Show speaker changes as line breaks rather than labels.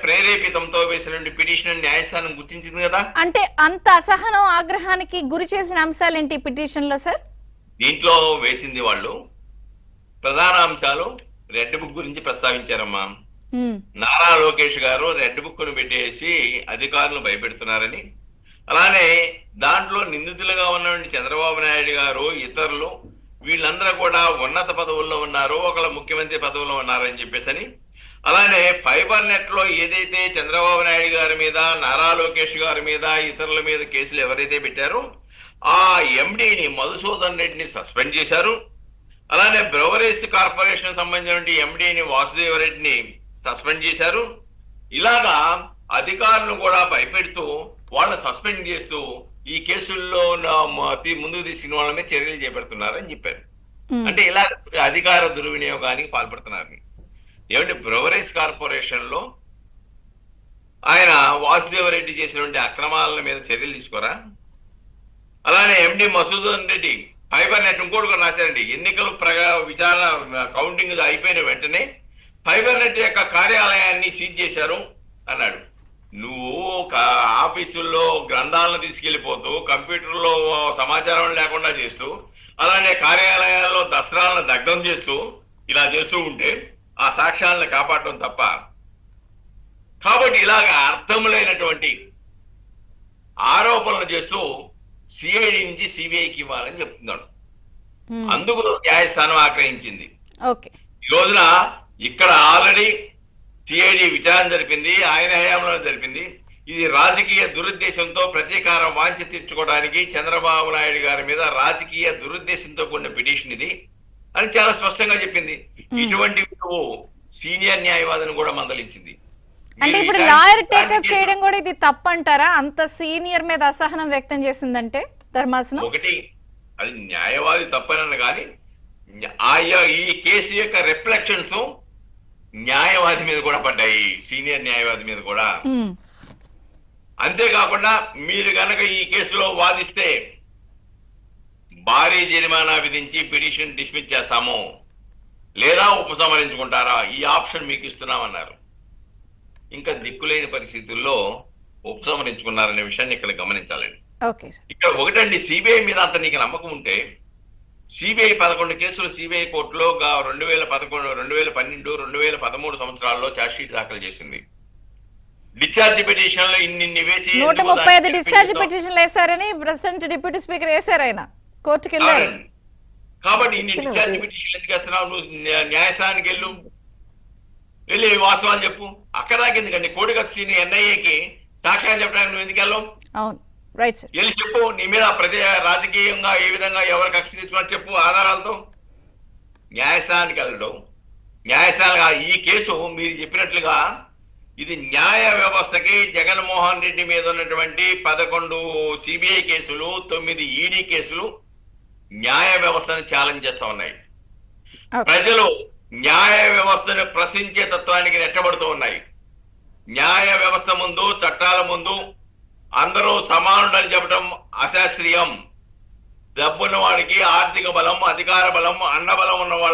ప్రేరేపితంతో వేసినటువంటి పిటిషన్ న్యాయస్థానం గుర్తించింది కదా.
అంటే అంత అసహనం ఆగ్రహానికి గురి చేసిన అంశాలేంటి పిటిషన్ లో సార్?
దీంట్లో వేసింది వాళ్ళు ప్రధాన అంశాలు రెడ్ బుక్ గురించి ప్రస్తావించారమ్మా. నారా లోకేష్ గారు రెడ్ బుక్ ను పెట్టేసి అధికారులను భయపెడుతున్నారని, అలానే దాంట్లో నిందితులుగా ఉన్నటువంటి చంద్రబాబు నాయుడు గారు ఇతరులు వీళ్ళందరూ కూడా ఉన్నత పదవుల్లో ఉన్నారు, ఒకళ్ళ ముఖ్యమంత్రి పదవుల్లో ఉన్నారని చెప్పేసి, అలానే ఫైబర్ నెట్ లో ఏదైతే చంద్రబాబు నాయుడు గారి మీద, నారా లోకేష్ గారి మీద, ఇతరుల మీద కేసులు ఎవరైతే పెట్టారో ఆ ఎండిని మధుసూదన్ రెడ్డిని సస్పెండ్ చేశారు. అలానే బ్రవరేజ్ కార్పొరేషన్ సంబంధించిన ఎండిని వాసుదేవ రెడ్డిని సస్పెండ్ చేశారు. ఇలాగా అధికారులను కూడా భయపెడుతూ వాళ్ళని సస్పెండ్ చేస్తూ ఈ కేసుల్లో ముందుకు తీసుకున్న వాళ్ళ మీద చర్యలు చేపడుతున్నారని చెప్పారు. అంటే ఇలా అధికార దుర్వినియోగానికి పాల్పడుతున్నారు. ఏమంటే బ్రవరేజ్ కార్పొరేషన్ లో ఆయన వాసుదేవరెడ్డి చేసినటువంటి అక్రమాల మీద చర్యలు తీసుకోరా? అలానే ఎండి మసూదన్ రెడ్డి ఫైబర్ నెట్ ఇంకోటి కూడా రాశారండి. ఎన్నికలు విచారణ కౌంటింగ్ అయిపోయిన వెంటనే ఫైబర్ నెట్ యొక్క కార్యాలయాన్ని సీజ్ చేశారు అన్నాడు. నువ్వు ఆఫీసుల్లో గ్రంథాలను తీసుకెళ్లిపోతూ, కంప్యూటర్లో సమాచారం లేకుండా చేస్తూ, అలానే కార్యాలయాల్లో దస్త్రాలను దగ్ధం చేస్తూ ఇలా చేస్తూ ఉంటే ఆ సాక్ష్యాలను కాపాడటం తప్ప. కాబట్టి ఇలాగ అర్థం లేనటువంటి ఆరోపణలు చేస్తూ సిఐడి నుంచి సిబిఐకి ఇవ్వాలని చెప్తున్నాడు. అందుకు న్యాయస్థానం ఆగ్రహించింది. ఈ రోజున ఇక్కడ ఆల్రెడీ సిఐడి విచారణ జరిపింది, ఆయన హయాంలో జరిపింది. ఇది రాజకీయ దురుద్దేశంతో ప్రతీకార వాంఛ తీర్చుకోవడానికి చంద్రబాబు నాయుడు గారి మీద రాజకీయ దురుద్దేశంతో కూడిన పిటిషన్ ఇది అని చాలా స్పష్టంగా చెప్పింది. ఇటువంటి సీనియర్ న్యాయవాదిని కూడా మందలించింది.
అంటే ఇప్పుడు లాయర్ టేకప్ చేయడం కూడా ఇది తప్పంటారా? అంత సీనియర్ మీద అసహనం వ్యక్తం చేసిందంటే ధర్మాసనం
ఒకటి అది న్యాయవాది తప్పనన్న కానీ ఈ కేసు యొక్క రిఫ్లెక్షన్స్ న్యాయవాది మీద కూడా పడ్డాయి, సీనియర్ న్యాయవాది మీద కూడా. అంతేకాకుండా మీరు గనక ఈ కేసులో వాదిస్తే భారీ జరిమానా విధించి పిటిషన్ డిస్మిస్ చేస్తాము లేదా ఉపసంహరించుకుంటారా, ఈ ఆప్షన్ మీకు ఇస్తున్నామన్నారు. ఇంకా దిక్కులేని పరిస్థితుల్లో ఉపసంహరించుకున్నారనే విషయాన్ని ఇక్కడ గమనించాలండి. ఇక్కడ ఒకటండి, సిబిఐ మీద అంత నీకు నమ్మకం ఉంటే సిబిఐ 11 కేసులు సిబిఐ కోర్టులో 2011, 2012, 2013 సంవత్సరాల్లో ఛార్జ్ షీట్ దాఖలు చేసింది. డిశ్చార్జ్ పిటిషన్లు ఇన్ని వేసి
135 డిశ్చార్జ్ పిటిషన్లు వేశారని ప్రెసిడెంట్ డిప్యూటీ స్పీకర్ వేశారు, ఆయన కోర్టుకి వెళ్ళారు.
కాబట్టి ఇన్ని డిశ్చార్జ్ పిటిషన్లు ఎందుకు వేస్తున్నావు? నువ్వు న్యాయస్థానానికి వెళ్ళి వాస్తవాలు చెప్పు. అక్కడ దాకా ఎందుకండి కోడికత్తిని ఎన్ఐఏకి సాక్ష్యాన్ని చెప్పడానికి నువ్వు ఎందుకు వెళ్ళావు? వెళ్ళి చెప్పు, నీ మీద రాజకీయంగా ఏ విధంగా ఎవరు కక్ష తీసుకున్నా చెప్పు ఆధారాలతో. న్యాయస్థానానికి వెళ్ళడం, న్యాయస్థానం ఈ కేసు మీరు చెప్పినట్లుగా ఇది న్యాయ వ్యవస్థకి జగన్మోహన్ రెడ్డి మీద ఉన్నటువంటి 11 సిబిఐ కేసులు, 9 ఈడీ కేసులు న్యాయ వ్యవస్థను ఛాలెంజ్ చేస్తా ఉన్నాయి. ప్రజలు న్యాయ వ్యవస్థను ప్రశ్నించే తత్వానికి నెట్టబడుతూ ఉన్నాయి. న్యాయ వ్యవస్థ ముందు, చట్టాల ముందు అందరూ సమానుడని చెప్పడం అశాస్త్రీయం. డబ్బున్న వాడికి ఆర్థిక బలం, అధికార బలం, అన్న బలం ఉన్న వాళ్ళకి